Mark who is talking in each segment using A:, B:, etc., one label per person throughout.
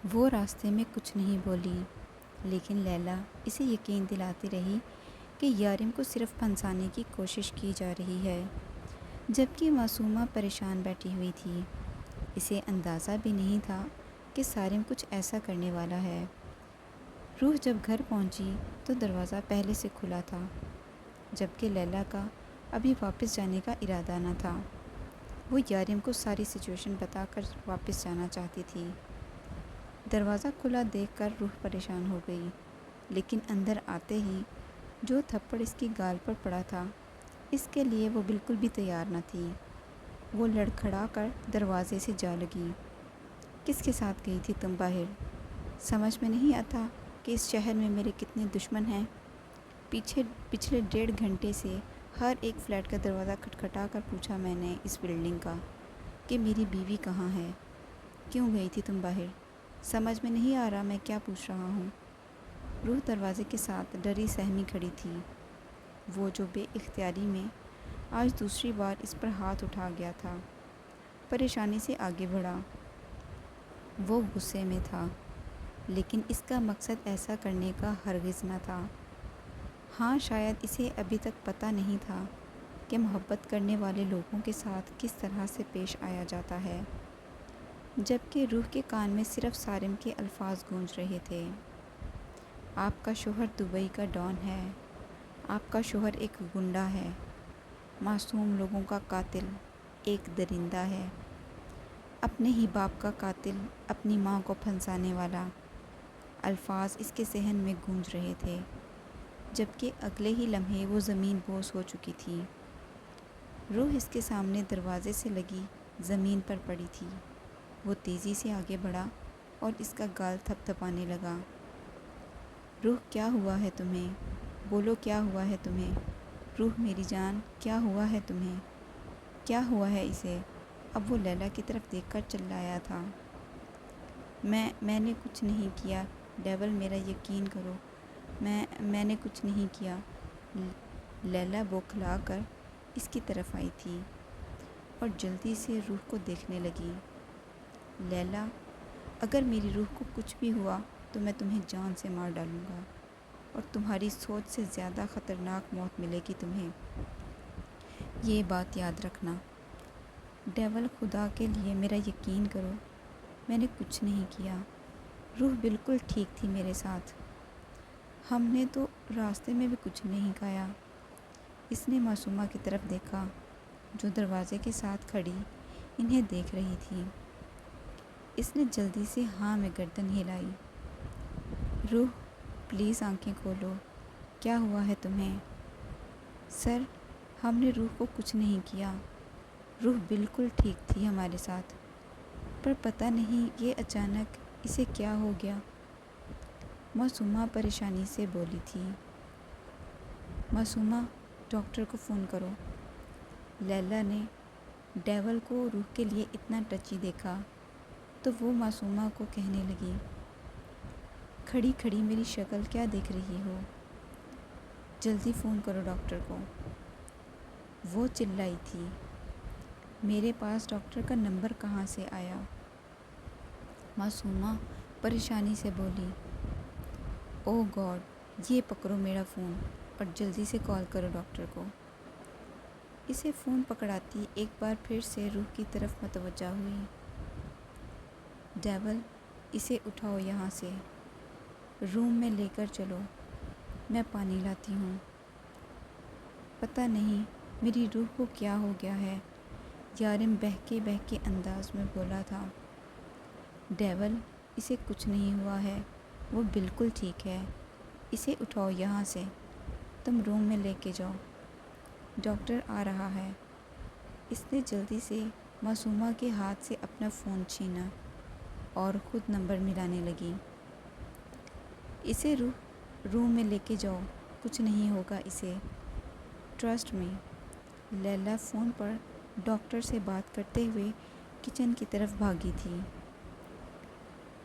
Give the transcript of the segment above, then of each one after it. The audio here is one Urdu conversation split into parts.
A: وہ راستے میں کچھ نہیں بولی، لیکن لیلا اسے یقین دلاتی رہی کہ یارم کو صرف پھنسانے کی کوشش کی جا رہی ہے، جبکہ معصومہ پریشان بیٹھی ہوئی تھی۔ اسے اندازہ بھی نہیں تھا کہ سارم کچھ ایسا کرنے والا ہے۔ روح جب گھر پہنچی تو دروازہ پہلے سے کھلا تھا، جبکہ لیلا کا ابھی واپس جانے کا ارادہ نہ تھا۔ وہ یارم کو ساری سچویشن بتا کر واپس جانا چاہتی تھی۔ دروازہ کھلا دیکھ کر روح پریشان ہو گئی، لیکن اندر آتے ہی جو تھپڑ اس کی گال پر پڑا تھا، اس کے لیے وہ بالکل بھی تیار نہ تھی۔ وہ لڑکھڑا کر دروازے سے جا لگی۔ کس کے ساتھ گئی تھی تم باہر؟ سمجھ میں نہیں آتا کہ اس شہر میں میرے کتنے دشمن ہیں۔ پچھلے 1.5 گھنٹے سے ہر ایک فلیٹ کا دروازہ کھٹکھٹا کر پوچھا میں نے اس بلڈنگ کا کہ میری بیوی کہاں ہے۔ کیوں گئی تھی تم باہر؟ سمجھ میں نہیں آ رہا میں کیا پوچھ رہا ہوں۔ روح دروازے کے ساتھ ڈری سہمی کھڑی تھی۔ وہ جو بے اختیاری میں آج دوسری بار اس پر ہاتھ اٹھا گیا تھا، پریشانی سے آگے بڑھا۔ وہ غصے میں تھا، لیکن اس کا مقصد ایسا کرنے کا ہرگز نہ تھا۔ ہاں، شاید اسے ابھی تک پتہ نہیں تھا کہ محبت کرنے والے لوگوں کے ساتھ کس طرح سے پیش آیا جاتا ہے، جبکہ روح کے کان میں صرف سارم کے الفاظ گونج رہے تھے۔ آپ کا شوہر دبئی کا ڈان ہے، آپ کا شوہر ایک گنڈا ہے، معصوم لوگوں کا قاتل، ایک درندہ ہے، اپنے ہی باپ کا قاتل، اپنی ماں کو پھنسانے والا۔ الفاظ اس کے ذہن میں گونج رہے تھے، جبکہ اگلے ہی لمحے وہ زمین بوس ہو چکی تھی۔ روح اس کے سامنے دروازے سے لگی زمین پر پڑی تھی۔ وہ تیزی سے آگے بڑھا اور اس کا گال تھپ تھپانے لگا۔ روح، کیا ہوا ہے تمہیں؟ بولو کیا ہوا ہے تمہیں؟ روح میری جان، کیا ہوا ہے تمہیں؟ کیا ہوا ہے اسے؟ اب وہ لیلا کی طرف دیکھ کر چلایا تھا۔ میں نے کچھ نہیں کیا ڈیول، میرا یقین کرو، میں نے کچھ نہیں کیا۔ لیلا بوکھلا کر اس کی طرف آئی تھی اور جلدی سے روح کو دیکھنے لگی۔ لیلا، اگر میری روح کو کچھ بھی ہوا تو میں تمہیں جان سے مار ڈالوں گا، اور تمہاری سوچ سے زیادہ خطرناک موت ملے گی تمہیں۔ یہ بات یاد رکھنا۔ ڈیول، خدا کے لیے میرا یقین کرو، میں نے کچھ نہیں کیا۔ روح بالکل ٹھیک تھی میرے ساتھ۔ ہم نے تو راستے میں بھی کچھ نہیں کھایا۔ اس نے معصومہ کی طرف دیکھا، جو دروازے کے ساتھ کھڑی انہیں دیکھ رہی تھی۔ اس نے جلدی سے ہاں میں گردن ہلائی۔ روح، پلیز آنکھیں کھولو، کیا ہوا ہے تمہیں؟ سر، ہم نے روح کو کچھ نہیں کیا۔ روح بالکل ٹھیک تھی ہمارے ساتھ، پر پتہ نہیں یہ اچانک اسے کیا ہو گیا۔ معصومہ پریشانی سے بولی تھی۔ معصومہ، ڈاکٹر کو فون کرو۔ لیلا نے ڈیول کو روح کے لیے اتنا ٹچی دیکھا تو وہ معصومہ کو کہنے لگی، کھڑی کھڑی میری شکل کیا دیکھ رہی ہو؟ جلدی فون کرو ڈاکٹر کو۔ وہ چلائی تھی، میرے پاس ڈاکٹر کا نمبر کہاں سے آیا؟ معصومہ پریشانی سے بولی، او گاڈ، یہ پکڑو میرا فون اور جلدی سے کال کرو ڈاکٹر کو۔ اسے فون پکڑاتی ایک بار پھر سے روح کی طرف متوجہ ہوئی۔ ڈیول، اسے اٹھاؤ یہاں سے، روم میں لے کر چلو، میں پانی لاتی ہوں۔ پتہ نہیں میری روح کو کیا ہو گیا ہے، یارم بہکے بہکے انداز میں بولا تھا۔ ڈیول، اسے کچھ نہیں ہوا ہے، وہ بالکل ٹھیک ہے، اسے اٹھاؤ یہاں سے، تم روم میں لے کے جاؤ، ڈاکٹر آ رہا ہے۔ اس نے جلدی سے معصومہ کے ہاتھ سے اپنا فون چھینا اور خود نمبر ملانے لگی۔ اسے روم میں لے کے جاؤ، کچھ نہیں ہوگا اسے، ٹرسٹ می۔ لیلا فون پر ڈاکٹر سے بات کرتے ہوئے کچن کی طرف بھاگی تھی،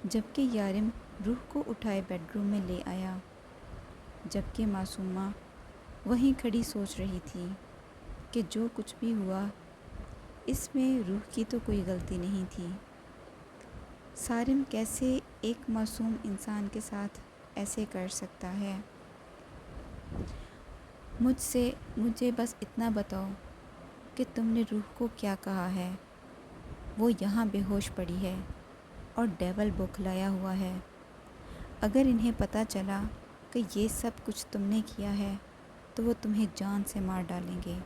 A: جبکہ یارم روح کو اٹھائے بیڈ روم میں لے آیا، جبکہ معصومہ وہیں کھڑی سوچ رہی تھی کہ جو کچھ بھی ہوا اس میں روح کی تو کوئی غلطی نہیں تھی۔ سارم کیسے ایک معصوم انسان کے ساتھ ایسے کر سکتا ہے؟ مجھے بس اتنا بتاؤ کہ تم نے روح کو کیا کہا ہے؟ وہ یہاں بے ہوش پڑی ہے اور ڈیول بوکھلایا ہوا ہے۔ اگر انہیں پتہ چلا کہ یہ سب کچھ تم نے کیا ہے تو وہ تمہیں جان سے مار ڈالیں گے،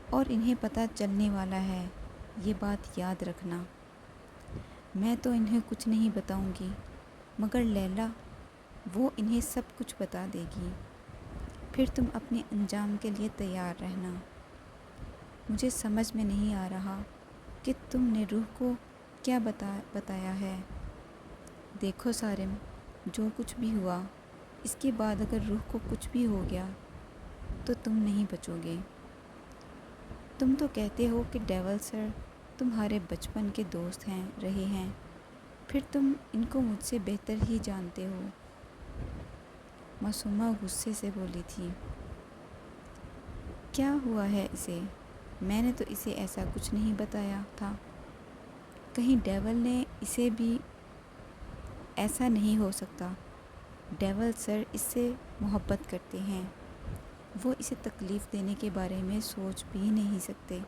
A: اور انہیں پتہ چلنے والا ہے، یہ بات یاد رکھنا۔ میں تو انہیں کچھ نہیں بتاؤں گی، مگر لیلا، وہ انہیں سب کچھ بتا دے گی۔ پھر تم اپنے انجام کے لیے تیار رہنا۔ مجھے سمجھ میں نہیں آ رہا کہ تم نے روح کو کیا بتایا ہے۔ دیکھو سارم، جو کچھ بھی ہوا، اس کے بعد اگر روح کو کچھ بھی ہو گیا تو تم نہیں بچو گے۔ تم تو کہتے ہو کہ ڈیول سر تمہارے بچپن کے دوست رہے ہیں، پھر تم ان کو مجھ سے بہتر ہی جانتے ہو۔ معصومہ غصے سے بولی تھی۔ کیا ہوا ہے اسے؟ میں نے تو اسے ایسا کچھ نہیں بتایا تھا۔ کہیں ڈیول نے اسے بھی؟ ایسا نہیں ہو سکتا۔ ڈیول سر اس سے محبت کرتے ہیں، وہ اسے تکلیف دینے کے بارے میں سوچ بھی نہیں سکتے۔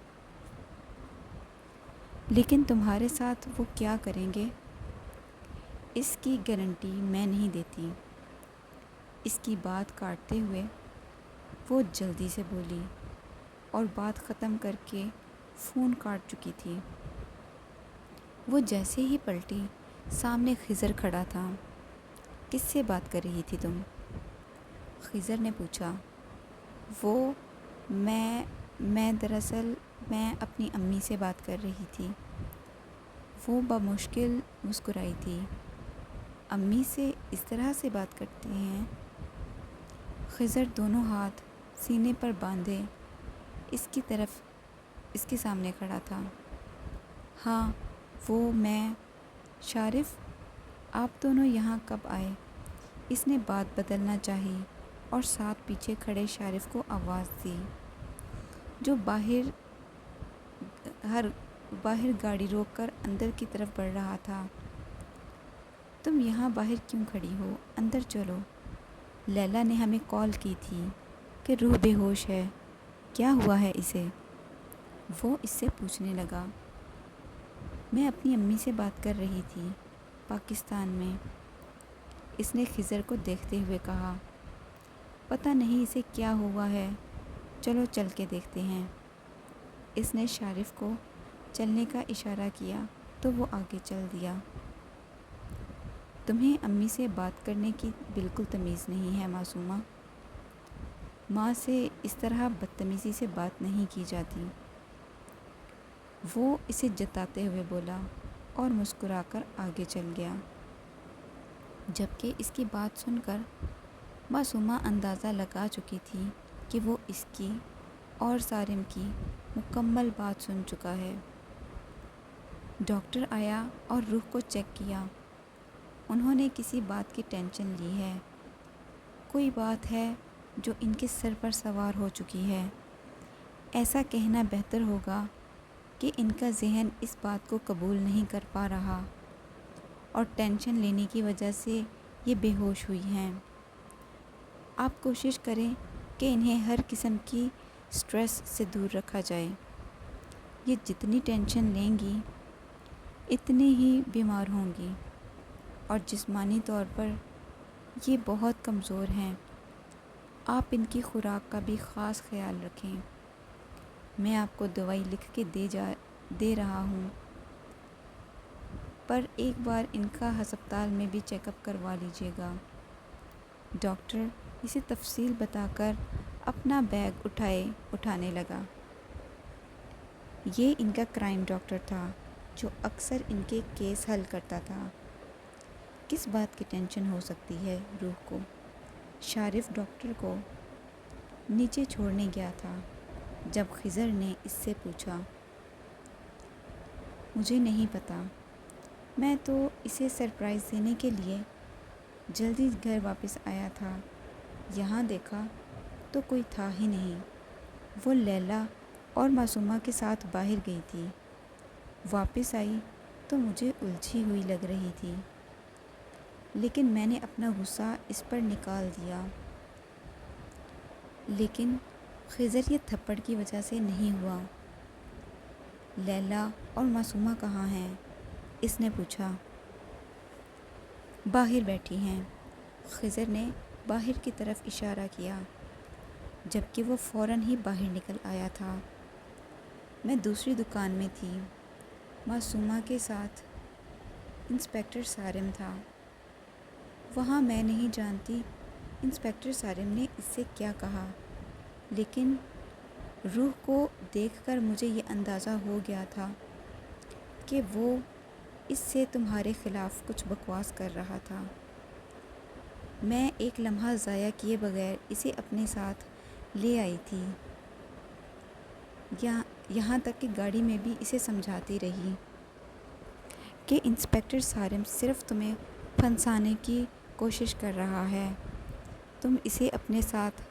A: لیکن تمہارے ساتھ وہ کیا کریں گے، اس کی گارنٹی میں نہیں دیتی۔ اس کی بات کاٹتے ہوئے وہ جلدی سے بولی اور بات ختم کر کے فون کاٹ چکی تھی۔ وہ جیسے ہی پلٹی، سامنے خضر کھڑا تھا۔ کس سے بات کر رہی تھی تم؟ خضر نے پوچھا۔ میں دراصل میں اپنی امی سے بات کر رہی تھی۔ وہ بمشکل مسکرائی تھی۔ امی سے اس طرح سے بات کرتے ہیں؟ خضر دونوں ہاتھ سینے پر باندھے اس کے سامنے کھڑا تھا۔ ہاں، میں شارف، آپ دونوں یہاں کب آئے؟ اس نے بات بدلنا چاہی اور ساتھ پیچھے کھڑے شارف کو آواز دی، جو باہر گاڑی روک کر اندر کی طرف بڑھ رہا تھا۔ تم یہاں باہر کیوں کھڑی ہو؟ اندر چلو۔ لیلا نے ہمیں کال کی تھی کہ روح بے ہوش ہے، کیا ہوا ہے اسے؟ وہ اس سے پوچھنے لگا۔ میں اپنی امی سے بات کر رہی تھی، پاکستان میں، اس نے خضر کو دیکھتے ہوئے کہا۔ پتہ نہیں اسے کیا ہوا ہے، چلو چل کے دیکھتے ہیں۔ اس نے شارف کو چلنے کا اشارہ کیا تو وہ آگے چل دیا۔ تمہیں امی سے بات کرنے کی بالکل تمیز نہیں ہے معصومہ۔ ماں سے اس طرح بدتمیزی سے بات نہیں کی جاتی۔ وہ اسے جتاتے ہوئے بولا اور مسکرا کر آگے چل گیا۔ جبکہ اس کی بات سن کر معصومہ اندازہ لگا چکی تھی کہ وہ اس کی اور سارم کی مکمل بات سن چکا ہے۔ ڈاکٹر آیا اور روح کو چیک کیا۔ انہوں نے کسی بات کی ٹینشن لی ہے، کوئی بات ہے جو ان کے سر پر سوار ہو چکی ہے۔ ایسا کہنا بہتر ہوگا کہ ان کا ذہن اس بات کو قبول نہیں کر پا رہا اور ٹینشن لینے کی وجہ سے یہ بے ہوش ہوئی ہیں۔ آپ کوشش کریں کہ انہیں ہر قسم کی سٹریس سے دور رکھا جائے۔ یہ جتنی ٹینشن لیں گی اتنی ہی بیمار ہوں گی، اور جسمانی طور پر یہ بہت کمزور ہیں۔ آپ ان کی خوراک کا بھی خاص خیال رکھیں۔ میں آپ کو دوائی لکھ کے دے رہا ہوں، پر ایک بار ان کا ہسپتال میں بھی چیک اپ کروا لیجیے گا۔ ڈاکٹر اسے تفصیل بتا کر اپنا بیگ اٹھانے لگا۔ یہ ان کا کرائم ڈاکٹر تھا جو اکثر ان کے کیس حل کرتا تھا۔ کس بات کی ٹینشن ہو سکتی ہے روح کو؟ شارف ڈاکٹر کو نیچے چھوڑنے گیا تھا جب خضر نے اس سے پوچھا۔ مجھے نہیں پتا، میں تو اسے سرپرائز دینے کے لیے جلدی گھر واپس آیا تھا، یہاں دیکھا تو کوئی تھا ہی نہیں۔ وہ لیلا اور معصومہ کے ساتھ باہر گئی تھی، واپس آئی تو مجھے الجھی ہوئی لگ رہی تھی۔ لیکن میں نے اپنا غصہ اس پر نکال دیا۔ لیکن خضر یہ تھپڑ کی وجہ سے نہیں ہوا۔ لیلا اور معصومہ کہاں ہیں؟ اس نے پوچھا۔ باہر بیٹھی ہیں۔ خضر نے باہر کی طرف اشارہ کیا، جبکہ وہ فوراً ہی باہر نکل آیا تھا۔ میں دوسری دکان میں تھی۔ معصومہ کے ساتھ انسپکٹر صارم تھا۔ وہاں میں نہیں جانتی انسپکٹر صارم نے اس سے کیا کہا، لیکن روح کو دیکھ کر مجھے یہ اندازہ ہو گیا تھا کہ وہ اس سے تمہارے خلاف کچھ بکواس کر رہا تھا۔ میں ایک لمحہ ضائع کیے بغیر اسے اپنے ساتھ لے آئی تھی، یہاں تک کہ گاڑی میں بھی اسے سمجھاتی رہی کہ انسپکٹر صارم صرف تمہیں پھنسانے کی کوشش کر رہا ہے، تم اسے اپنے ساتھ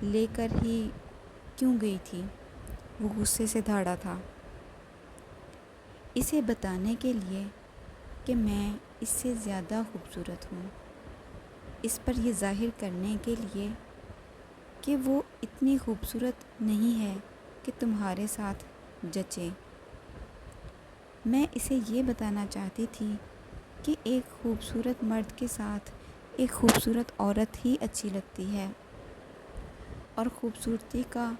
A: لے کر ہی کیوں گئی تھی؟ وہ غصے سے دھاڑا تھا۔ اسے بتانے کے لیے کہ میں اس سے زیادہ خوبصورت ہوں، اس پر یہ ظاہر کرنے کے لیے کہ وہ اتنی خوبصورت نہیں ہے کہ تمہارے ساتھ جچے۔ میں اسے یہ بتانا چاہتی تھی کہ ایک خوبصورت مرد کے ساتھ ایک خوبصورت عورت ہی اچھی لگتی ہے، اور خوبصورتی کا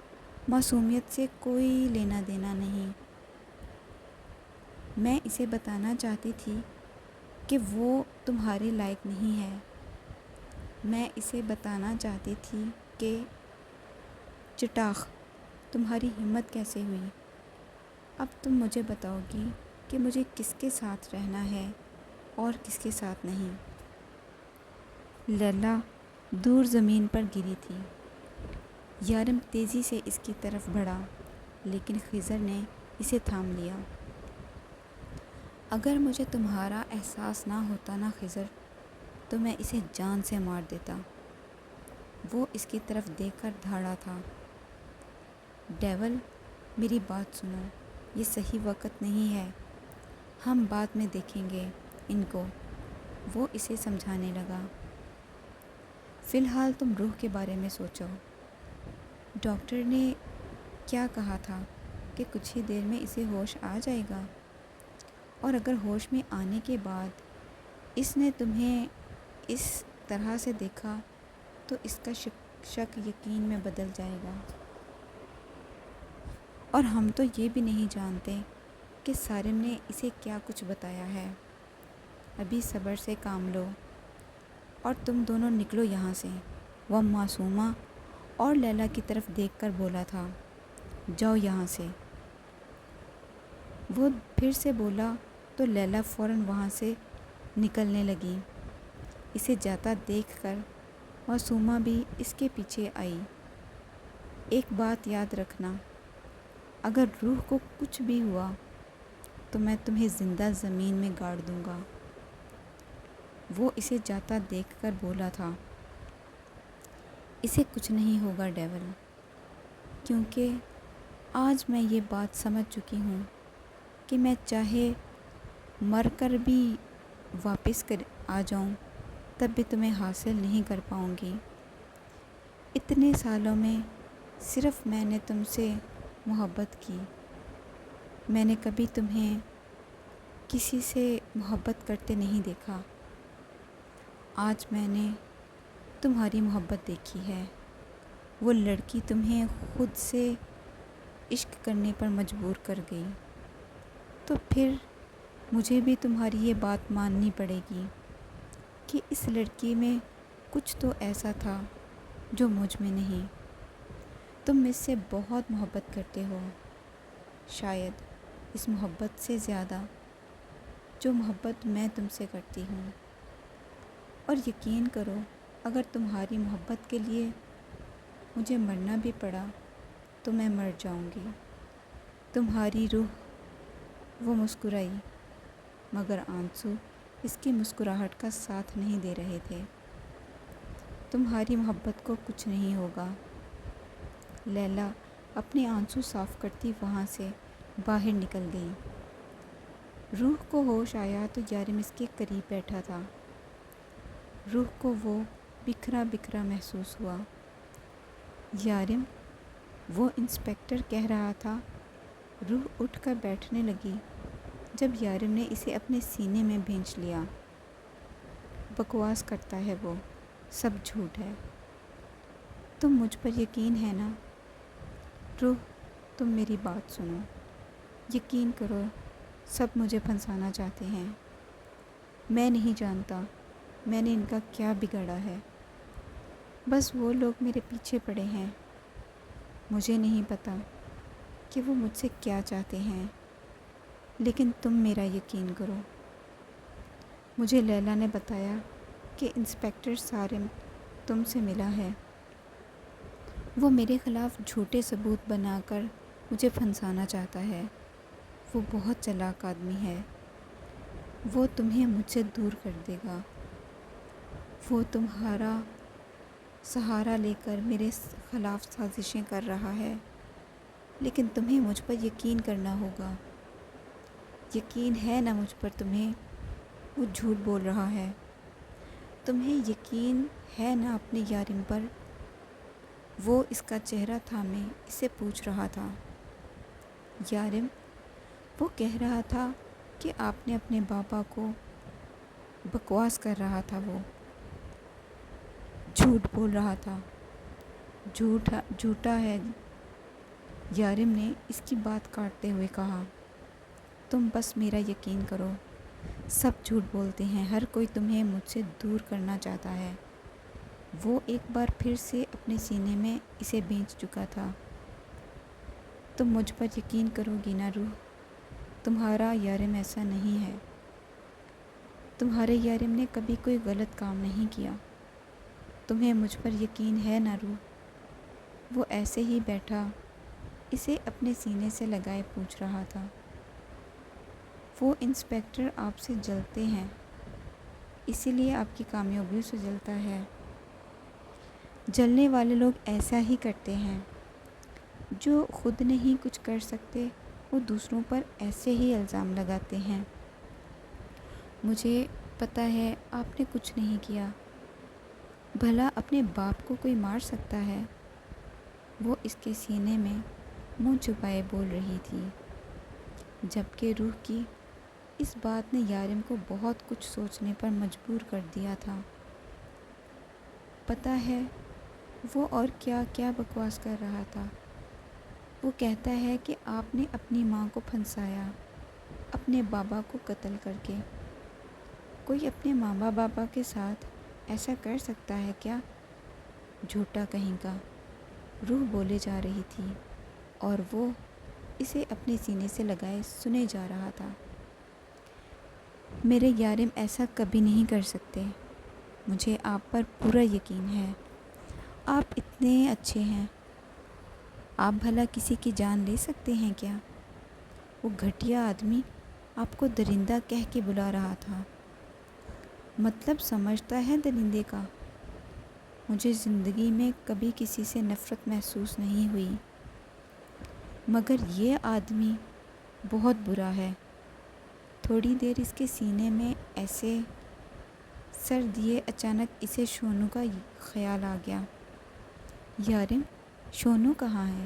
A: معصومیت سے کوئی لینا دینا نہیں۔ میں اسے بتانا چاہتی تھی کہ وہ تمہارے لائق نہیں ہے۔ میں اسے بتانا چاہتی تھی کہ چٹاخ، تمہاری ہمت کیسے ہوئی؟ اب تم مجھے بتاؤ گی کہ مجھے کس کے ساتھ رہنا ہے اور کس کے ساتھ نہیں۔ لیلا دور زمین پر گری تھی۔ یارم تیزی سے اس کی طرف بڑھا، لیکن خضر نے اسے تھام لیا۔ اگر مجھے تمہارا احساس نہ ہوتا نا خضر، تو میں اسے جان سے مار دیتا۔ وہ اس کی طرف دیکھ کر دھاڑا تھا۔ ڈیول، میری بات سنو، یہ صحیح وقت نہیں ہے، ہم بعد میں دیکھیں گے ان کو۔ وہ اسے سمجھانے لگا۔ فی الحال تم روح کے بارے میں سوچو۔ ڈاکٹر نے کیا کہا تھا کہ کچھ ہی دیر میں اسے ہوش آ جائے گا، اور اگر ہوش میں آنے کے بعد اس نے تمہیں اس طرح سے دیکھا تو اس کا شک یقین میں بدل جائے گا۔ اور ہم تو یہ بھی نہیں جانتے کہ صارم نے اسے کیا کچھ بتایا ہے۔ ابھی صبر سے کام لو، اور تم دونوں نکلو یہاں سے۔ وہ معصومہ اور لیلا کی طرف دیکھ کر بولا تھا، جاؤ یہاں سے۔ وہ پھر سے بولا تو لیلا فوراً وہاں سے نکلنے لگی۔ اسے جاتا دیکھ کر معصومہ بھی اس کے پیچھے آئی۔ ایک بات یاد رکھنا، اگر روح کو کچھ بھی ہوا تو میں تمہیں زندہ زمین میں گاڑ دوں گا۔ وہ اسے جاتا دیکھ کر بولا تھا۔ اسے کچھ نہیں ہوگا ڈیول، کیونکہ آج میں یہ بات سمجھ چکی ہوں کہ میں چاہے مر کر بھی واپس آ جاؤں تب بھی تمہیں حاصل نہیں کر پاؤں گی۔ اتنے سالوں میں صرف میں نے تم سے محبت کی، میں نے کبھی تمہیں کسی سے محبت کرتے نہیں دیکھا۔ آج میں نے تمہاری محبت دیکھی ہے۔ وہ لڑکی تمہیں خود سے عشق کرنے پر مجبور کر گئی، تو پھر مجھے بھی تمہاری یہ بات ماننی پڑے گی کہ اس لڑکی میں کچھ تو ایسا تھا جو مجھ میں نہیں۔ تم مجھ سے بہت محبت کرتے ہو، شاید اس محبت سے زیادہ جو محبت میں تم سے کرتی ہوں۔ اور یقین کرو، اگر تمہاری محبت کے لیے مجھے مرنا بھی پڑا تو میں مر جاؤں گی۔ تمہاری روح، وہ مسکرائی، مگر آنسو اس کی مسکراہٹ کا ساتھ نہیں دے رہے تھے۔ تمہاری محبت کو کچھ نہیں ہوگا۔ لیلا اپنے آنسو صاف کرتی وہاں سے باہر نکل گئی۔ روح کو ہوش آیا تو یارم اس کے قریب بیٹھا تھا۔ روح کو وہ بکھرا بکھرا محسوس ہوا۔ یارم، وہ انسپکٹر کہہ رہا تھا۔ روح اٹھ کر بیٹھنے لگی جب یارم نے اسے اپنے سینے میں بھینچ لیا۔ بکواس کرتا ہے وہ، سب جھوٹ ہے۔ تم مجھ پر یقین ہے نا؟ روح، تم میری بات سنو، یقین کرو، سب مجھے پھنسانا چاہتے ہیں۔ میں نہیں جانتا میں نے ان کا کیا بگاڑا ہے، بس وہ لوگ میرے پیچھے پڑے ہیں۔ مجھے نہیں پتا کہ وہ مجھ سے کیا چاہتے ہیں، لیکن تم میرا یقین کرو۔ مجھے لیلا نے بتایا کہ انسپکٹر سارم تم سے ملا ہے۔ وہ میرے خلاف جھوٹے ثبوت بنا کر مجھے پھنسانا چاہتا ہے۔ وہ بہت چالاک آدمی ہے۔ وہ تمہیں مجھ سے دور کر دے گا۔ وہ تمہارا سہارا لے کر میرے خلاف سازشیں کر رہا ہے، لیکن تمہیں مجھ پر یقین کرنا ہوگا۔ یقین ہے نا مجھ پر تمہیں؟ وہ جھوٹ بول رہا ہے۔ تمہیں یقین ہے نا اپنے یارم پر؟ وہ اس کا چہرہ تھامے اسے پوچھ رہا تھا۔ یارم، وہ کہہ رہا تھا کہ آپ نے اپنے بابا کو بکواس کر رہا تھا، وہ جھوٹ بول رہا تھا۔ جھوٹا ہے، یارم نے اس کی بات کاٹتے ہوئے کہا۔ تم بس میرا یقین کرو، سب جھوٹ بولتے ہیں، ہر کوئی تمہیں مجھ سے دور کرنا چاہتا ہے۔ وہ ایک بار پھر سے اپنے سینے میں اسے بھینچ چکا تھا۔ تم مجھ پر یقین کرو گی نا روح؟ تمہارا یارم ایسا نہیں ہے۔ تمہارے یارم نے کبھی کوئی غلط کام نہیں کیا۔ تمہیں مجھ پر یقین ہے نا روح؟ وہ ایسے ہی بیٹھا اسے اپنے سینے سے لگائے پوچھ رہا تھا۔ وہ انسپکٹر آپ سے جلتے ہیں، اسی لیے آپ کی کامیابیوں سے جلتا ہے۔ جلنے والے لوگ ایسا ہی کرتے ہیں۔ جو خود نہیں کچھ کر سکتے وہ دوسروں پر ایسے ہی الزام لگاتے ہیں۔ مجھے پتہ ہے آپ نے کچھ نہیں کیا، بھلا اپنے باپ کو کوئی مار سکتا ہے؟ وہ اس کے سینے میں منہ چھپائے بول رہی تھی، جبکہ روح کی اس بات نے یارم کو بہت کچھ سوچنے پر مجبور کر دیا تھا۔ پتہ ہے وہ اور کیا کیا بکواس کر رہا تھا۔ وہ کہتا ہے کہ آپ نے اپنی ماں کو پھنسایا، اپنے بابا کو قتل کر کے۔ کوئی اپنے ماں بابا کے ساتھ ایسا کر سکتا ہے کیا؟ جھوٹا کہیں کا، روح بولے جا رہی تھی اور وہ اسے اپنے سینے سے لگائے سنے جا رہا تھا۔ میرے یارم ایسا کبھی نہیں کر سکتے، مجھے آپ پر پورا یقین ہے۔ آپ اتنے اچھے ہیں، آپ بھلا کسی کی جان لے سکتے ہیں کیا؟ وہ گھٹیا آدمی آپ کو درندہ کہہ کے بلا رہا تھا۔ مطلب سمجھتا ہے درندے کا؟ مجھے زندگی میں کبھی کسی سے نفرت محسوس نہیں ہوئی، مگر یہ آدمی بہت برا ہے۔ تھوڑی دیر اس کے سینے میں ایسے سر دیے اچانک اسے شونو کا خیال آ گیا۔ یارم، شونو کہاں ہے؟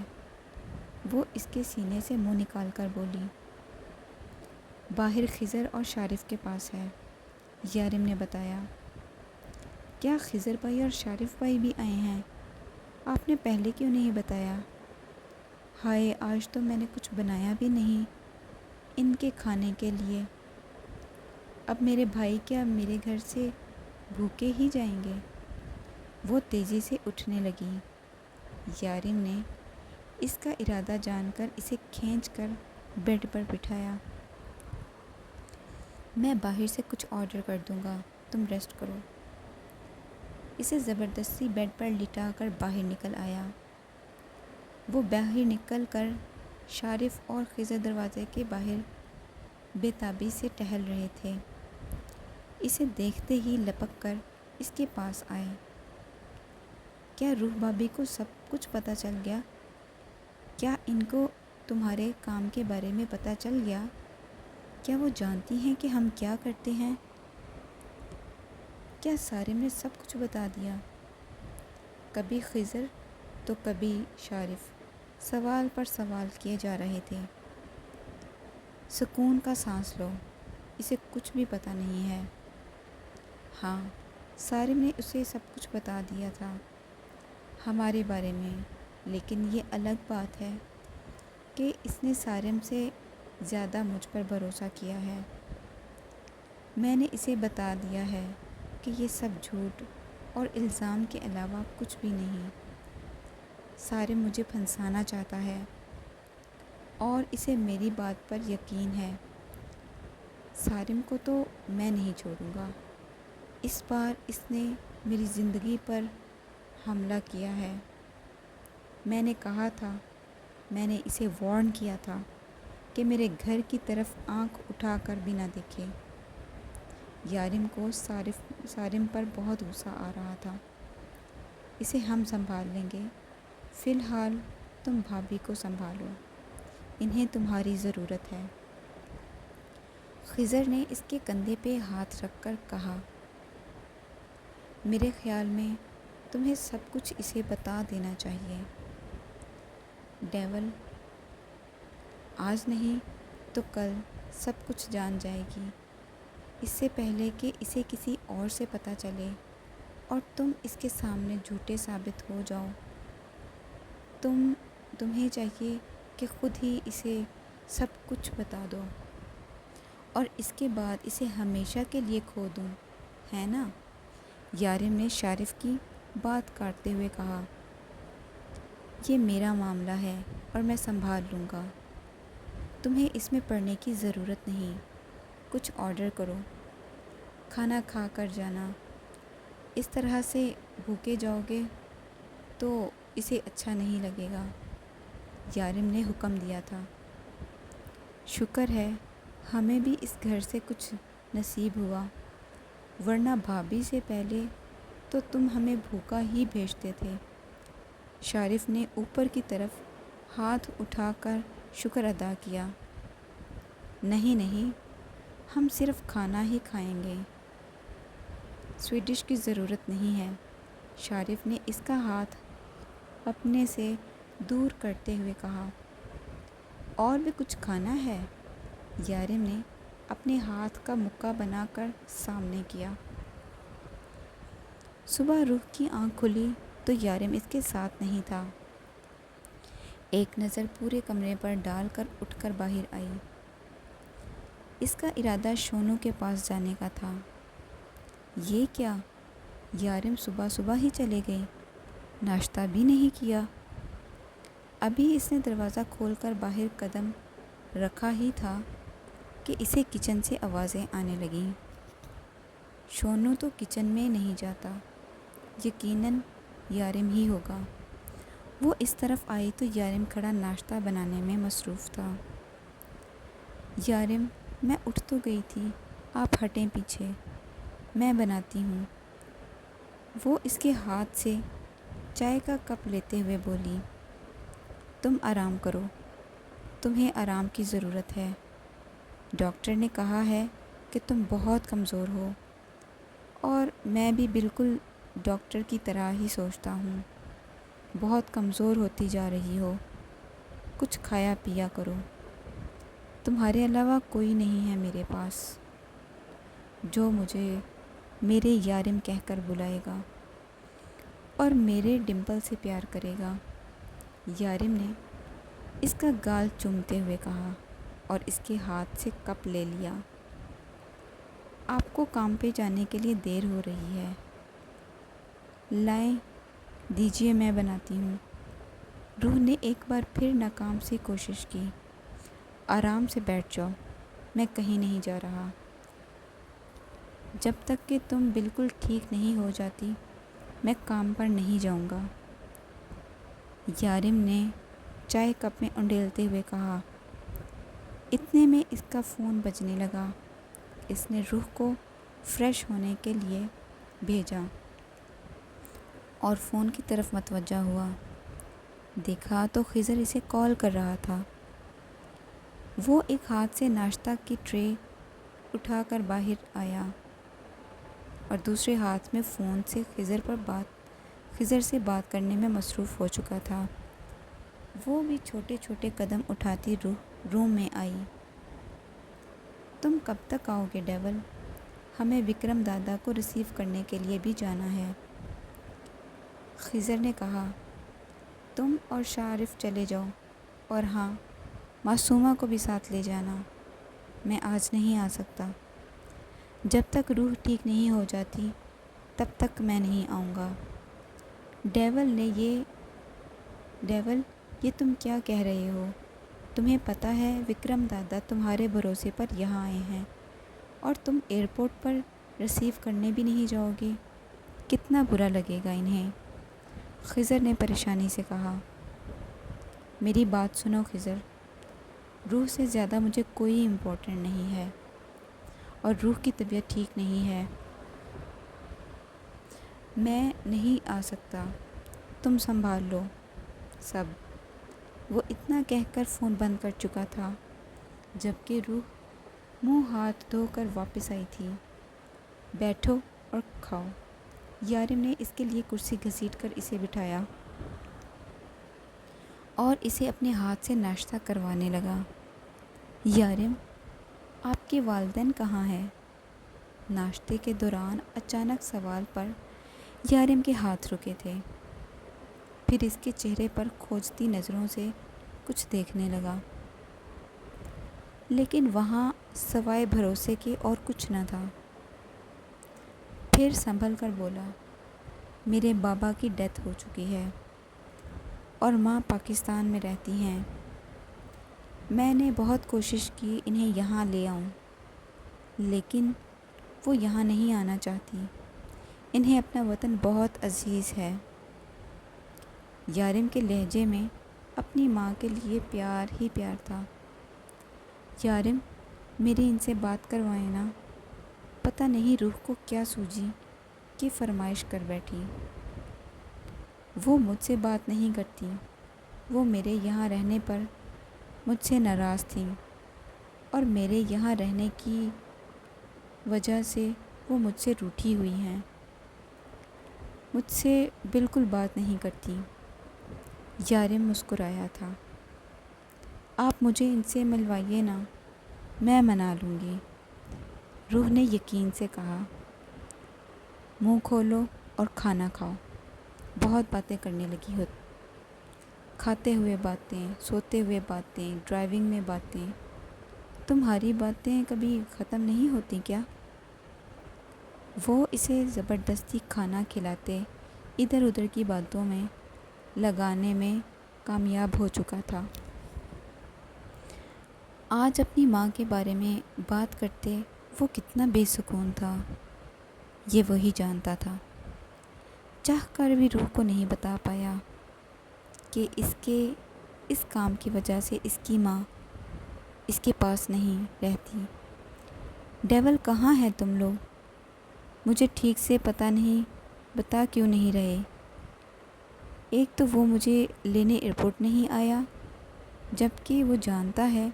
A: وہ اس کے سینے سے منہ نکال کر بولی۔ باہر خضر اور شارف کے پاس ہے، یارم نے بتایا۔ کیا خضر بھائی اور شارف بھائی بھی آئے ہیں؟ آپ نے پہلے کیوں نہیں بتایا؟ ہائے، آج تو میں نے کچھ بنایا بھی نہیں ان کے کھانے کے لیے۔ اب میرے بھائی کیا میرے گھر سے بھوکے ہی جائیں گے؟ وہ تیزی سے اٹھنے لگی۔ یارم نے اس کا ارادہ جان کر اسے کھینچ کر بیڈ پر بٹھایا۔ میں باہر سے کچھ آرڈر کر دوں گا، تم ریسٹ کرو۔ اسے زبردستی بیڈ پر لٹا کر باہر نکل آیا۔ وہ باہر نکل کر شارف اور خضر دروازے کے باہر بے تابی سے ٹہل رہے تھے۔ اسے دیکھتے ہی لپک کر اس کے پاس آئے۔ کیا روح بھابھی کو سب کچھ پتہ چل گیا؟ کیا ان کو تمہارے کام کے بارے میں پتہ چل گیا؟ کیا وہ جانتی ہیں کہ ہم کیا کرتے ہیں؟ کیا سارم نے سب کچھ بتا دیا؟ کبھی خضر تو کبھی شارف سوال پر سوال کیے جا رہے تھے۔ سکون کا سانس لو، اسے کچھ بھی پتہ نہیں ہے۔ ہاں، سارم نے اسے سب کچھ بتا دیا تھا ہمارے بارے میں، لیکن یہ الگ بات ہے کہ اس نے سارم سے زیادہ مجھ پر بھروسہ کیا ہے۔ میں نے اسے بتا دیا ہے کہ یہ سب جھوٹ اور الزام کے علاوہ کچھ بھی نہیں۔ سارم مجھے پھنسانا چاہتا ہے اور اسے میری بات پر یقین ہے۔ سارم کو تو میں نہیں چھوڑوں گا۔ اس بار اس نے میری زندگی پر حملہ کیا ہے۔ میں نے کہا تھا، میں نے اسے وارن کیا تھا کہ میرے گھر کی طرف آنکھ اٹھا کر بھی نہ دیکھے۔ یارم کو سارم پر بہت غصہ آ رہا تھا۔ اسے ہم سنبھال لیں گے، فی الحال تم بھابھی کو سنبھالو، انہیں تمہاری ضرورت ہے۔ خضر نے اس کے کندھے پہ ہاتھ رکھ کر کہا، میرے خیال میں تمہیں سب کچھ اسے بتا دینا چاہیے۔ ڈیول آج نہیں تو کل سب کچھ جان جائے گی، اس سے پہلے کہ اسے کسی اور سے پتہ چلے اور تم اس کے سامنے جھوٹے ثابت ہو جاؤ۔ تمہیں چاہیے کہ خود ہی اسے سب کچھ بتا دو اور اس کے بعد اسے ہمیشہ کے لیے کھو دوں، ہے نا؟ یارم نے شارف کی بات کاٹتے ہوئے کہا، یہ میرا معاملہ ہے اور میں سنبھال لوں گا، تمہیں اس میں پڑنے کی ضرورت نہیں۔ کچھ آرڈر کرو، کھانا کھا کر جانا، اس طرح سے بھوکے جاؤ گے تو اسے اچھا نہیں لگے گا۔ یارم نے حکم دیا تھا۔ شکر ہے ہمیں بھی اس گھر سے کچھ نصیب ہوا، ورنہ بھابھی سے پہلے تو تم ہمیں بھوکا ہی بھیجتے تھے۔ شارف نے اوپر کی طرف ہاتھ اٹھا کر شکر ادا کیا۔ نہیں، ہم صرف کھانا ہی کھائیں گے، سویٹ ڈش کی ضرورت نہیں ہے۔ شارف نے اس کا ہاتھ اپنے سے دور کرتے ہوئے کہا، اور بھی کچھ کھانا ہے؟ یارم نے اپنے ہاتھ کا مکہ بنا کر سامنے کیا۔ صبح روح کی آنکھ کھلی تو یارم اس کے ساتھ نہیں تھا۔ ایک نظر پورے کمرے پر ڈال کر اٹھ کر باہر آئی۔ اس کا ارادہ شونو کے پاس جانے کا تھا۔ یہ کیا؟ یارم صبح ہی چلے گئے، ناشتہ بھی نہیں کیا۔ ابھی اس نے دروازہ کھول کر باہر قدم رکھا ہی تھا کہ اسے کچن سے آوازیں آنے لگیں۔ شونو تو کچن میں نہیں جاتا، یقیناً یارم ہی ہوگا۔ وہ اس طرف آئی تو یارم کھڑا ناشتہ بنانے میں مصروف تھا۔ یارم، میں اٹھ تو گئی تھی، آپ ہٹیں پیچھے، میں بناتی ہوں۔ وہ اس کے ہاتھ سے چائے کا کپ لیتے ہوئے بولی، تم آرام کرو، تمہیں آرام کی ضرورت ہے۔ ڈاکٹر نے کہا ہے کہ تم بہت کمزور ہو، اور میں بھی بالکل ڈاکٹر کی طرح ہی سوچتا ہوں، بہت کمزور ہوتی جا رہی ہو، کچھ کھایا پیا کرو۔ تمہارے علاوہ کوئی نہیں ہے میرے پاس جو مجھے میرے یارم کہہ کر بلائے گا اور میرے ڈمپل سے پیار کرے گا۔ یارم نے اس کا گال چومتے ہوئے کہا اور اس کے ہاتھ سے کپ لے لیا۔ آپ کو کام پہ جانے کے لیے دیر ہو رہی ہے، لائیں دیجیے میں بناتی ہوں۔ روح نے ایک بار پھر ناکام سی کوشش کی۔ آرام سے بیٹھ جاؤ، میں کہیں نہیں جا رہا۔ جب تک کہ تم بالکل ٹھیک نہیں ہو جاتی میں کام پر نہیں جاؤں گا۔ یارم نے چائے کپ میں انڈیلتے ہوئے کہا۔ اتنے میں اس کا فون بجنے لگا۔ اس نے روح کو فریش ہونے کے لیے بھیجا اور فون کی طرف متوجہ ہوا۔ دیکھا تو خضر اسے کال کر رہا تھا۔ وہ ایک ہاتھ سے ناشتہ کی ٹرے اٹھا کر باہر آیا اور اور دوسرے ہاتھ میں فون سے خضر سے بات کرنے میں مصروف ہو چکا تھا۔ وہ بھی چھوٹے چھوٹے قدم اٹھاتی روم میں آئی۔ تم کب تک آؤ گے ڈیول؟ ہمیں وکرم دادا کو ریسیو کرنے کے لیے بھی جانا ہے۔ خضر نے کہا، تم اور شارف چلے جاؤ، اور ہاں، معصومہ کو بھی ساتھ لے جانا۔ میں آج نہیں آ سکتا۔ جب تک روح ٹھیک نہیں ہو جاتی تب تک میں نہیں آؤں گا۔ ڈیول، یہ تم کیا کہہ رہے ہو؟ تمہیں پتہ ہے وکرم دادا تمہارے بھروسے پر یہاں آئے ہیں، اور تم ایئرپورٹ پر ریسیو کرنے بھی نہیں جاؤ گے؟ کتنا برا لگے گا انہیں۔ خضر نے پریشانی سے کہا۔ میری بات سنو خضر، روح سے زیادہ مجھے کوئی امپورٹنٹ نہیں ہے، اور روح کی طبیعت ٹھیک نہیں ہے۔ میں نہیں آ سکتا، تم سنبھال لو سب۔ وہ اتنا کہہ کر فون بند کر چکا تھا جبکہ روح منہ ہاتھ دھو کر واپس آئی تھی۔ بیٹھو اور کھاؤ۔ یارم نے اس کے لیے کرسی گھسیٹ کر اسے بٹھایا اور اسے اپنے ہاتھ سے ناشتہ کروانے لگا۔ یارم، آپ کے والدین کہاں ہیں؟ ناشتے کے دوران اچانک سوال پر یارم کے ہاتھ رکے تھے، پھر اس کے چہرے پر کھوجتی نظروں سے کچھ دیکھنے لگا، لیکن وہاں سوائے بھروسے کے اور کچھ نہ تھا۔ پھر سنبھل کر بولا، میرے بابا کی ڈیتھ ہو چکی ہے اور ماں پاکستان میں رہتی ہیں۔ میں نے بہت کوشش کی انہیں یہاں لے آؤں، لیکن وہ یہاں نہیں آنا چاہتی۔ انہیں اپنا وطن بہت عزیز ہے۔ یارم کے لہجے میں اپنی ماں کے لیے پیار ہی پیار تھا۔ یارم، میری ان سے بات کروائیں نا۔ پتہ نہیں روح کو کیا سوجی کہ فرمائش کر بیٹھی۔ وہ مجھ سے بات نہیں کرتی۔ وہ میرے یہاں رہنے پر مجھ سے ناراض تھیں، اور میرے یہاں رہنے کی وجہ سے وہ مجھ سے روٹھی ہوئی ہیں۔ مجھ سے بالکل بات نہیں کرتی۔ یارم مسکرایا تھا۔ آپ مجھے ان سے ملوائیے نا، میں منا لوں گی، روح نے یقین سے کہا۔ منہ کھولو اور کھانا کھاؤ۔ بہت باتیں کرنے لگی ہو، کھاتے ہوئے باتیں، سوتے ہوئے باتیں، ڈرائیونگ میں باتیں۔ تمہاری باتیں کبھی ختم نہیں ہوتی کیا؟ وہ اسے زبردستی کھانا کھلاتے ادھر ادھر کی باتوں میں لگانے میں کامیاب ہو چکا تھا۔ آج اپنی ماں کے بارے میں بات کرتے وہ کتنا بے سکون تھا، یہ وہی جانتا تھا۔ چاہ کر بھی روح کو نہیں بتا پایا کہ اس کام کی وجہ سے اس کی ماں اس کے پاس نہیں رہتی۔ ڈیول، کہاں ہیں تم لوگ؟ مجھے ٹھیک سے پتہ نہیں، بتا کیوں نہیں رہے؟ ایک تو وہ مجھے لینے ایئرپورٹ نہیں آیا، جبکہ وہ جانتا ہے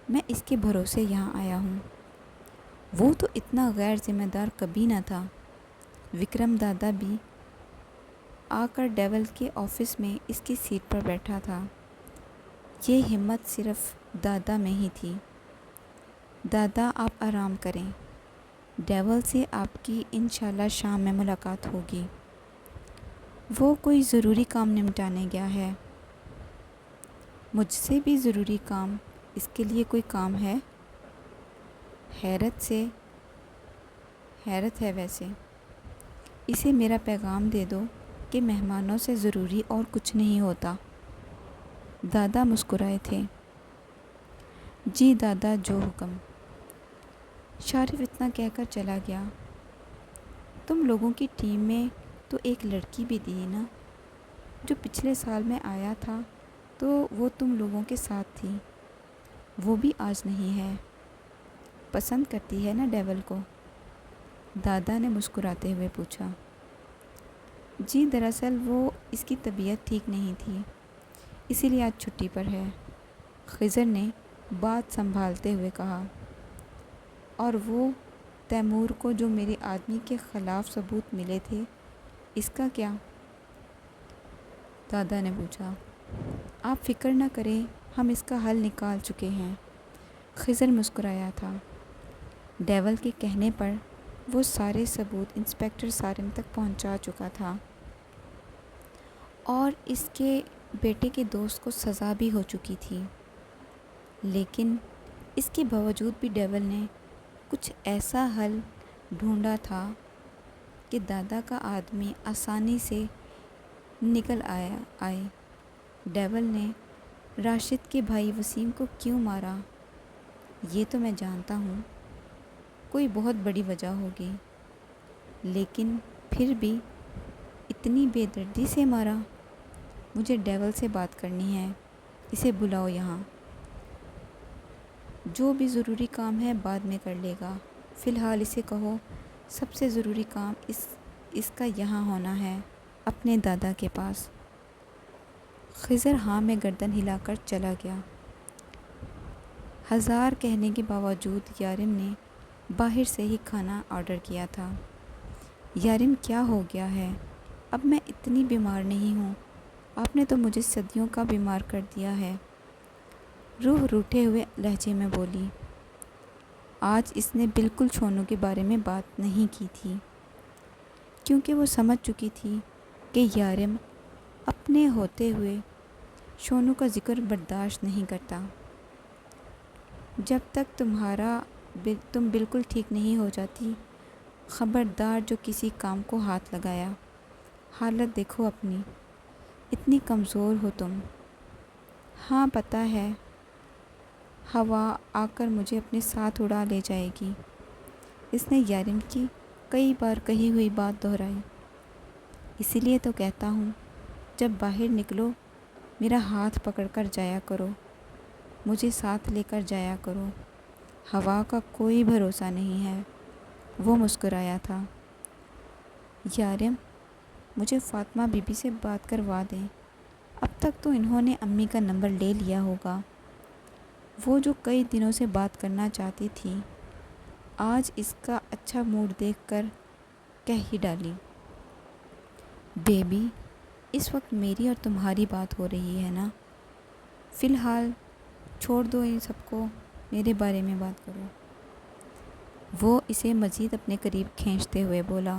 A: میں اس کے بھروسے یہاں آیا ہوں۔ وہ تو اتنا غیر ذمہ دار کبھی نہ تھا۔ وکرم دادا بھی آ کر ڈیول کے آفس میں اس کی سیٹ پر بیٹھا تھا۔ یہ ہمت صرف دادا میں ہی تھی۔ دادا، آپ آرام کریں، ڈیول سے آپ کی انشاءاللہ شام میں ملاقات ہوگی۔ وہ کوئی ضروری کام نمٹانے گیا ہے۔ مجھ سے بھی ضروری کام؟ اس کے لیے کوئی کام ہے؟ حیرت ہے ویسے۔ اسے میرا پیغام دے دو کہ مہمانوں سے ضروری اور کچھ نہیں ہوتا۔ دادا مسکرائے تھے۔ جی دادا، جو حکم۔ شارف اتنا کہہ کر چلا گیا۔ تم لوگوں کی ٹیم میں تو ایک لڑکی بھی تھی نا، جو پچھلے سال میں آیا تھا تو وہ تم لوگوں کے ساتھ تھی، وہ بھی آج نہیں ہے۔ پسند کرتی ہے نا ڈیول کو؟ دادا نے مسکراتے ہوئے پوچھا۔ جی دراصل وہ اس کی طبیعت ٹھیک نہیں تھی، اسی لیے آج چھٹی پر ہے، خضر نے بات سنبھالتے ہوئے کہا۔ اور وہ تیمور کو جو میرے آدمی کے خلاف ثبوت ملے تھے، اس کا کیا؟ دادا نے پوچھا۔ آپ فکر نہ کریں، ہم اس کا حل نکال چکے ہیں۔ خضر مسکرایا تھا۔ ڈیول کے کہنے پر وہ سارے ثبوت انسپکٹر سارم تک پہنچا چکا تھا اور اس کے بیٹے کے دوست کو سزا بھی ہو چکی تھی، لیکن اس کے باوجود بھی ڈیول نے کچھ ایسا حل ڈھونڈا تھا کہ دادا کا آدمی آسانی سے نکل آئے۔ ڈیول نے راشد کے بھائی وسیم کو کیوں مارا، یہ تو میں جانتا ہوں، کوئی بہت بڑی وجہ ہوگی، لیکن پھر بھی اتنی بے دردی سے مارا؟ مجھے ڈیول سے بات کرنی ہے، اسے بلاؤ یہاں۔ جو بھی ضروری کام ہے بعد میں کر لے گا، فی الحال اسے کہو سب سے ضروری کام اس کا یہاں ہونا ہے، اپنے دادا کے پاس۔ خضر ہاں میں گردن ہلا کر چلا گیا۔ ہزار کہنے کے باوجود یارم نے باہر سے ہی کھانا آرڈر کیا تھا۔ یارم کیا ہو گیا ہے؟ اب میں اتنی بیمار نہیں ہوں، آپ نے تو مجھے صدیوں کا بیمار کر دیا ہے، روح روٹھے ہوئے لہجے میں بولی۔ آج اس نے بالکل چھونو کے بارے میں بات نہیں کی تھی، کیونکہ وہ سمجھ چکی تھی کہ یارم اپنے ہوتے ہوئے شونو کا ذکر برداشت نہیں کرتا۔ جب تک تم بالکل ٹھیک نہیں ہو جاتی، خبردار جو کسی کام کو ہاتھ لگایا۔ حالت دیکھو اپنی، اتنی کمزور ہو تم۔ ہاں پتہ ہے، ہوا آ کر مجھے اپنے ساتھ اڑا لے جائے گی۔ اس نے یارم کی کئی بار کہی ہوئی بات دہرائی۔ اسی لیے تو کہتا ہوں، جب باہر نکلو میرا ہاتھ پکڑ کر جایا کرو، مجھے ساتھ لے کر جایا کرو، ہوا کا کوئی بھروسہ نہیں ہے۔ وہ مسکرایا تھا۔ یارم، مجھے فاطمہ بی بی سے بات کروا دیں، اب تک تو انہوں نے امی کا نمبر لے لیا ہوگا۔ وہ جو کئی دنوں سے بات کرنا چاہتی تھی، آج اس کا اچھا موڈ دیکھ کر کہہ ہی ڈالی۔ بیبی، اس وقت میری اور تمہاری بات ہو رہی ہے نا، فی الحال چھوڑ دو ان سب کو، میرے بارے میں بات کرو۔ وہ اسے مزید اپنے قریب کھینچتے ہوئے بولا۔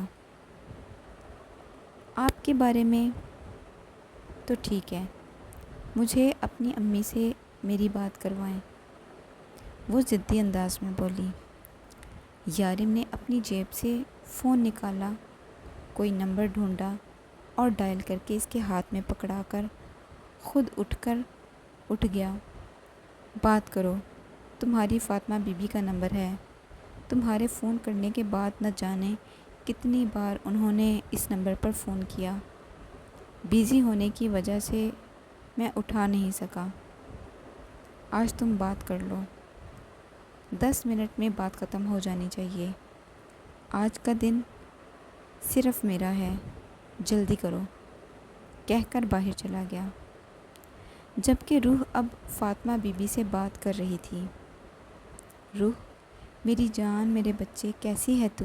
A: آپ کے بارے میں تو ٹھیک ہے، مجھے اپنی امی سے میری بات کروائیں، وہ ضدی انداز میں بولی۔ یارم نے اپنی جیب سے فون نکالا، کوئی نمبر ڈھونڈا اور ڈائل کر کے اس کے ہاتھ میں پکڑا کر خود اٹھ گیا۔ بات کرو، تمہاری فاطمہ بی بی کا نمبر ہے، تمہارے فون کرنے کے بعد نہ جانے کتنی بار انہوں نے اس نمبر پر فون کیا، بیزی ہونے کی وجہ سے میں اٹھا نہیں سکا۔ آج تم بات کر لو، 10 منٹ میں بات ختم ہو جانی چاہیے، آج کا دن صرف میرا ہے، جلدی کرو، کہہ کر باہر چلا گیا۔ جبکہ روح اب فاطمہ بی بی سے بات کر رہی تھی۔ روح، میری جان، میرے بچے، کیسی ہے تو؟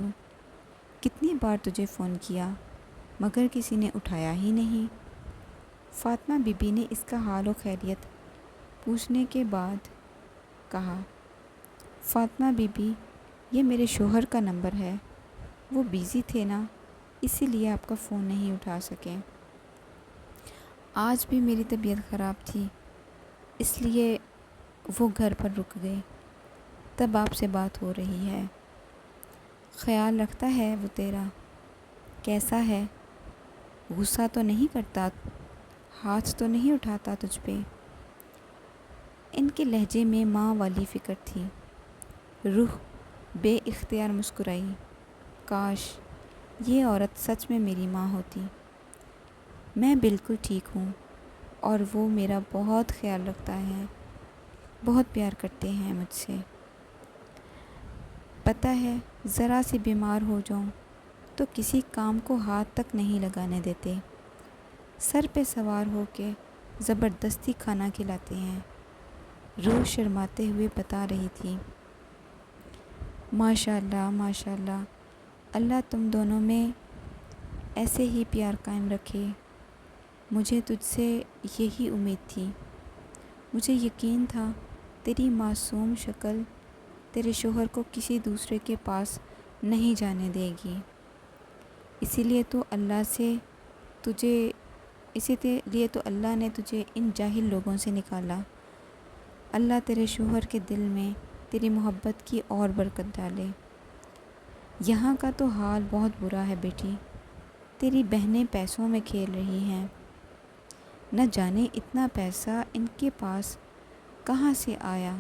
A: کتنی بار تجھے فون کیا مگر کسی نے اٹھایا ہی نہیں۔ فاطمہ بی بی نے اس کا حال و خیریت پوچھنے کے بعد کہا، فاطمہ بی بی، یہ میرے شوہر کا نمبر ہے، وہ بیزی تھے نا، اسی لیے آپ کا فون نہیں اٹھا سکے۔ آج بھی میری طبیعت خراب تھی، اس لیے وہ گھر پر رک گئے، تب آپ سے بات ہو رہی ہے۔ خیال رکھتا ہے وہ تیرا؟ کیسا ہے؟ غصہ تو نہیں کرتا، ہاتھ تو نہیں اٹھاتا تجھ پہ؟ ان کے لہجے میں ماں والی فکر تھی۔ روح بے اختیار مسکرائی۔ کاش یہ عورت سچ میں میری ماں ہوتی۔ میں بالکل ٹھیک ہوں اور وہ میرا بہت خیال رکھتا ہے، بہت پیار کرتے ہیں مجھ سے۔ پتہ ہے، ذرا سی بیمار ہو جاؤں تو کسی کام کو ہاتھ تک نہیں لگانے دیتے، سر پہ سوار ہو کے زبردستی کھانا کھلاتے ہیں۔ روح شرماتے ہوئے بتا رہی تھی۔ ماشاء اللہ، اللہ تم دونوں میں ایسے ہی پیار قائم رکھے۔ مجھے تجھ سے یہی امید تھی۔ مجھے یقین تھا تیری معصوم شکل تیرے شوہر کو کسی دوسرے کے پاس نہیں جانے دے گی۔ اسی لیے تو اللہ نے تجھے ان جاہل لوگوں سے نکالا۔ اللہ تیرے شوہر کے دل میں تیری محبت کی اور برکت ڈالے۔ یہاں کا تو حال بہت برا ہے بیٹی، تیری بہنیں پیسوں میں کھیل رہی ہیں، نہ جانے اتنا پیسہ ان کے پاس کہاں سے آیا۔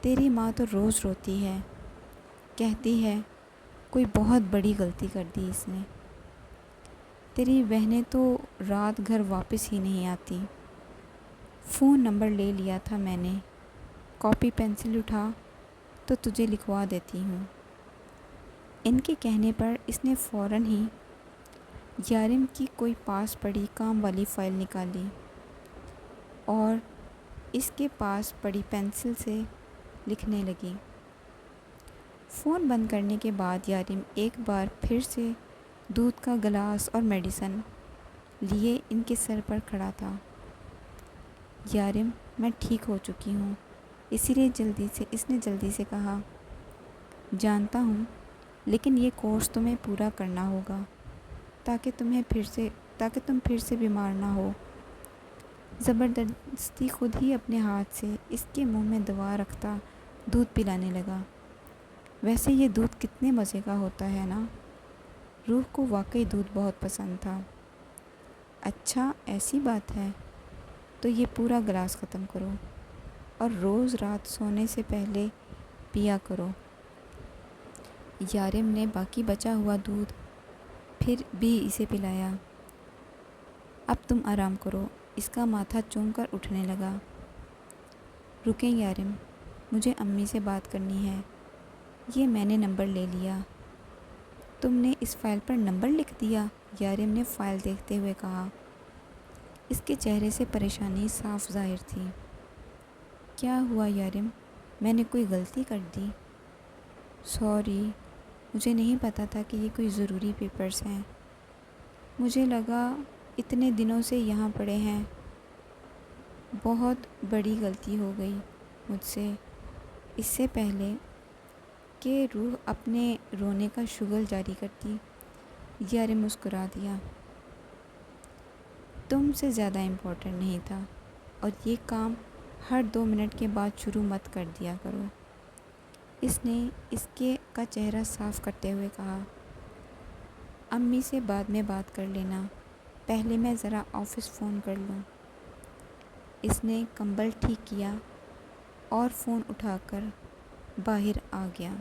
A: تیری ماں تو روز روتی ہے، کہتی ہے کوئی بہت بڑی غلطی کر دی اس نے۔ تیری بہنیں تو رات گھر واپس ہی نہیں آتی۔ فون نمبر لے لیا تھا میں نے، کاپی پینسل اٹھا تو تجھے لکھوا دیتی ہوں۔ ان کے کہنے پر اس نے فوراً ہی یارم کی کوئی پاس پڑی کام والی فائل نکالی اور اس کے پاس پڑی پینسل سے لکھنے لگی۔ فون بند کرنے کے بعد یارم ایک بار پھر سے دودھ کا گلاس اور میڈیسن لیے ان کے سر پر کھڑا تھا۔ یارم میں ٹھیک ہو چکی ہوں، اسی لیے اس نے جلدی سے کہا، جانتا ہوں لیکن یہ کورس تمہیں پورا کرنا ہوگا تاکہ تم پھر سے بیمار نہ ہو۔ زبردستی خود ہی اپنے ہاتھ سے اس کے منہ میں دوا رکھتا دودھ پلانے لگا۔ ویسے یہ دودھ کتنے مزے کا ہوتا ہے نا۔ روح کو واقعی دودھ بہت پسند تھا۔ اچھا ایسی بات ہے تو یہ پورا گلاس ختم کرو اور روز رات سونے سے پہلے پیا کرو۔ یارم نے باقی بچا ہوا دودھ پھر بھی اسے پلایا۔ اب تم آرام کرو، اس کا ماتھا چوم کر اٹھنے لگا۔ رکیں یارم، مجھے امی سے بات کرنی ہے۔ یہ میں نے نمبر لے لیا۔ تم نے اس فائل پر نمبر لکھ دیا؟ یارم نے فائل دیکھتے ہوئے کہا۔ اس کے چہرے سے پریشانی صاف ظاہر تھی۔ کیا ہوا یارم، میں نے کوئی غلطی کر دی؟ سوری، مجھے نہیں پتہ تھا کہ یہ کوئی ضروری پیپرز ہیں۔ مجھے لگا اتنے دنوں سے یہاں پڑے ہیں۔ بہت بڑی غلطی ہو گئی مجھ سے۔ اس سے پہلے کہ روح اپنے رونے کا شغل جاری کرتی، یارم مسکرا دیا۔ تم سے زیادہ امپورٹنٹ نہیں تھا، اور یہ کام ہر 2 منٹ کے بعد شروع مت کر دیا کرو۔ اس نے کا چہرہ صاف کرتے ہوئے کہا۔ امی سے بعد میں بات کر لینا، پہلے میں ذرا آفس فون کر لوں۔ اس نے کمبل ٹھیک کیا اور فون اٹھا کر باہر آ گیا۔